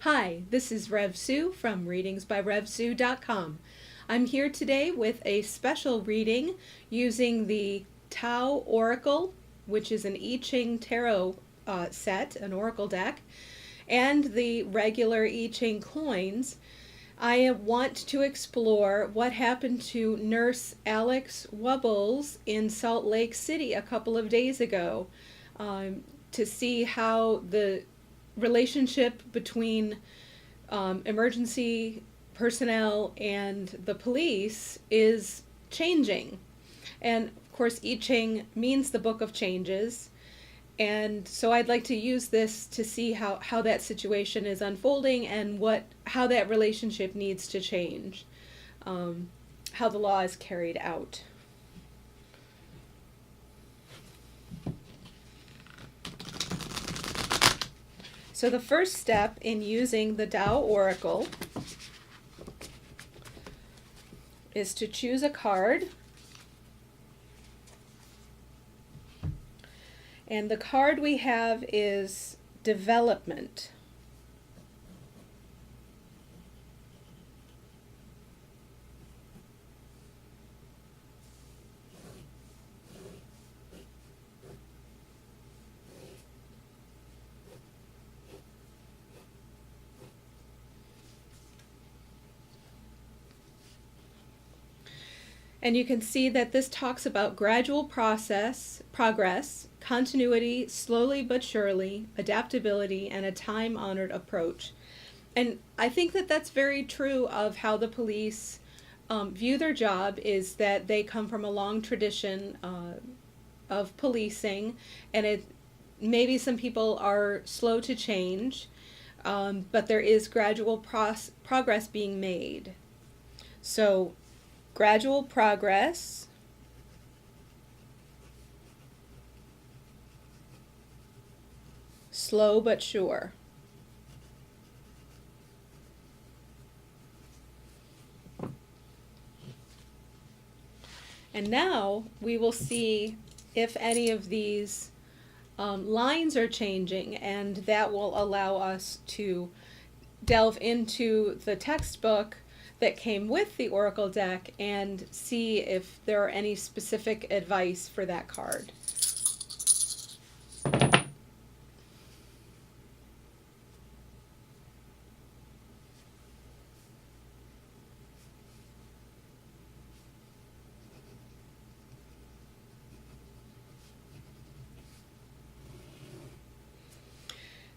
Hi, this is Rev Sue from readingsbyrevsue.com. I'm here today with a special reading using the Tao Oracle, which is an I Ching tarot set, an oracle deck, and the regular I Ching coins. I want to explore what happened to Nurse Alex Wubbels in Salt Lake City a couple of days ago, to see how the relationship between emergency personnel and the police is changing. And of course, I Ching means the book of changes. And so I'd like to use this to see how that situation is unfolding and how that relationship needs to change, how the law is carried out. So the first step in using the Tao Oracle is to choose a card. And the card we have is Development. And you can see that this talks about gradual progress, continuity, slowly but surely, adaptability, and a time-honored approach. And I think that that's very true of how the police view their job, is that they come from a long tradition of policing, and maybe some people are slow to change, but there is gradual progress being made. So gradual progress, slow but sure. And now we will see if any of these lines are changing, and that will allow us to delve into the textbook that came with the Oracle deck and see if there are any specific advice for that card.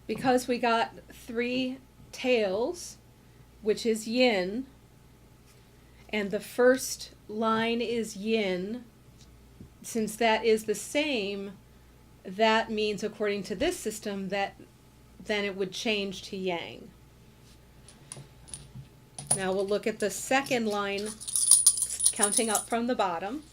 Because we got 3 tails, which is yin, and the first line is yin, since that is the same, that means, according to this system, that then it would change to yang. Now we'll look at the second line, counting up from the bottom.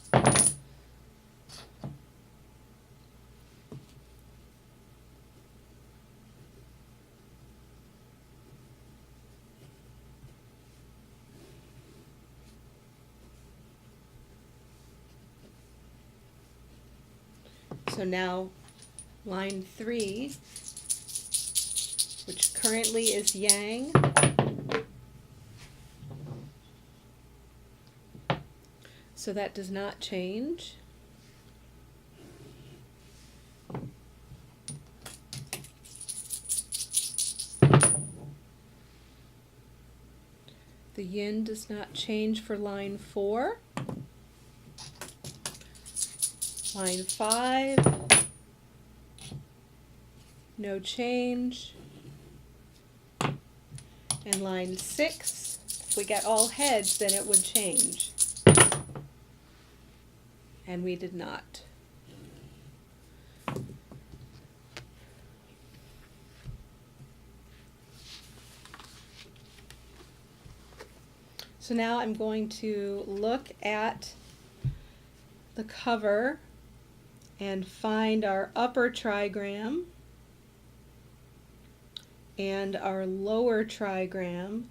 So now line 3, which currently is yang, so that does not change. The yin does not change for line 4. Line 5, no change. And line 6, if we get all heads, then it would change. And we did not. So now I'm going to look at the cover and find our upper trigram and our lower trigram.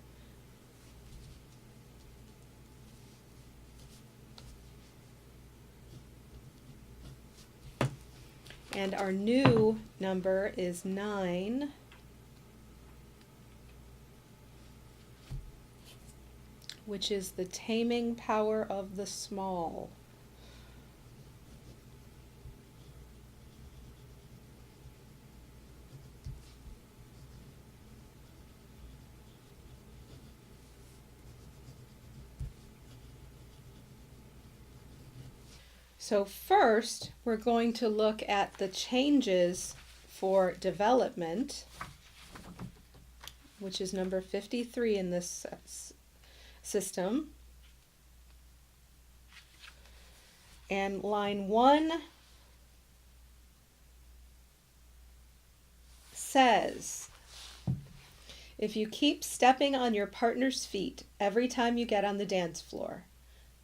And our new number is 9. which is the taming power of the small. So first, we're going to look at the changes for development, which is number 53 in this system. And line 1 says, if you keep stepping on your partner's feet every time you get on the dance floor,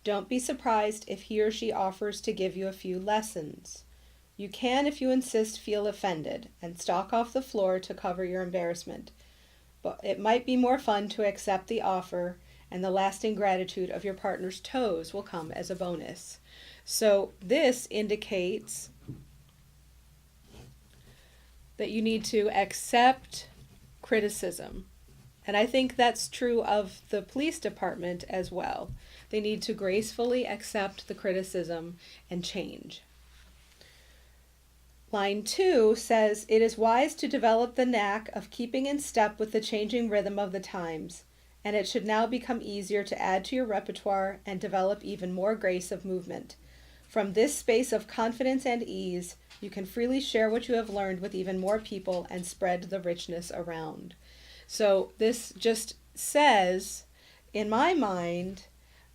don't be surprised if he or she offers to give you a few lessons. You can, if you insist, feel offended and stalk off the floor to cover your embarrassment. But it might be more fun to accept the offer, and the lasting gratitude of your partner's toes will come as a bonus. So this indicates that you need to accept criticism. And I think that's true of the police department as well. They need to gracefully accept the criticism and change. Line 2 says, it is wise to develop the knack of keeping in step with the changing rhythm of the times, and it should now become easier to add to your repertoire and develop even more grace of movement. From this space of confidence and ease, you can freely share what you have learned with even more people and spread the richness around. So this just says, in my mind,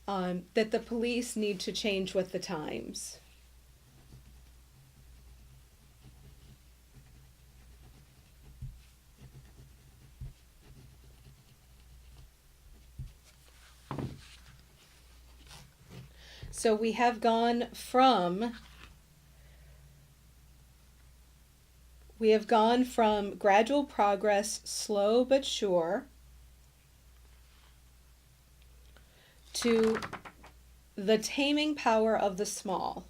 that the police need to change with the times. So we have gone from gradual progress, slow but sure, to the taming power of the small.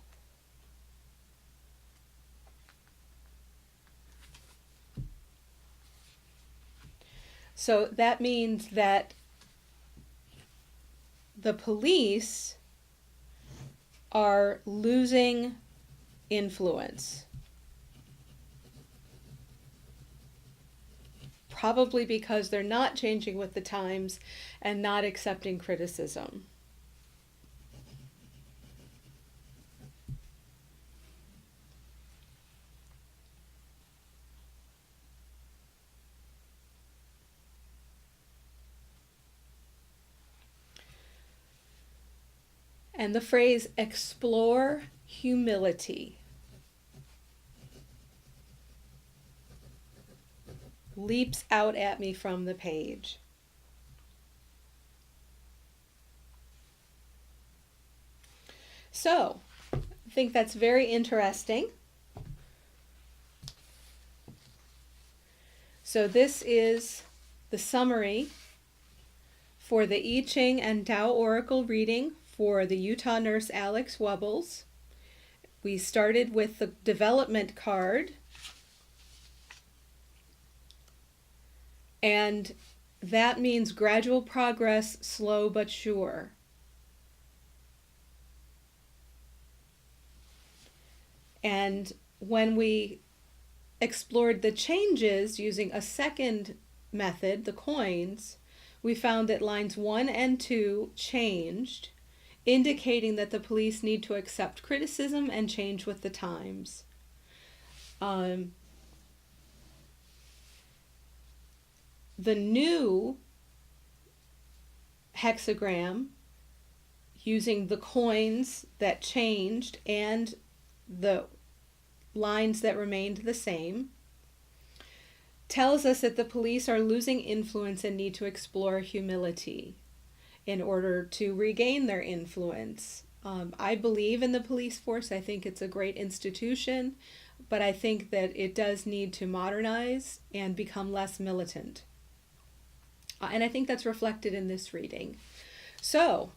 So that means that the police are losing influence. Probably because they're not changing with the times and not accepting criticism. And the phrase explore humility leaps out at me from the page. So, I think that's very interesting. So this is the summary for the I Ching and Tao Oracle reading for the Utah nurse Alex Wubbels. We started with the development card, and that means gradual progress, slow but sure. And when we explored the changes using a second method, the coins, we found that lines 1 and 2 changed, indicating that the police need to accept criticism and change with the times. The new hexagram, using the coins that changed and the lines that remained the same, tells us that the police are losing influence and need to explore humility in order to regain their influence. I believe in the police force. I think it's a great institution, but I think that it does need to modernize and become less militant. And I think that's reflected in this reading. So,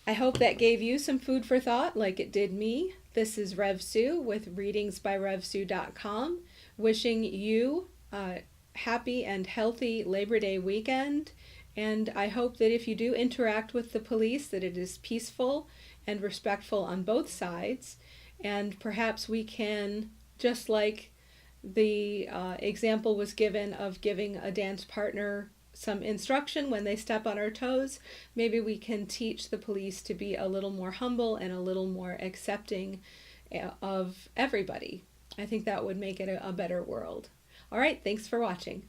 I hope that gave you some food for thought like it did me. This is Rev Sue with readingsbyrevsue.com, wishing you a happy and healthy Labor Day weekend, And I hope that if you do interact with the police, that it is peaceful and respectful on both sides. And perhaps we can, just like the example was given of giving a dance partner some instruction when they step on our toes, maybe we can teach the police to be a little more humble and a little more accepting of everybody. I think that would make it a better world. All right, thanks for watching.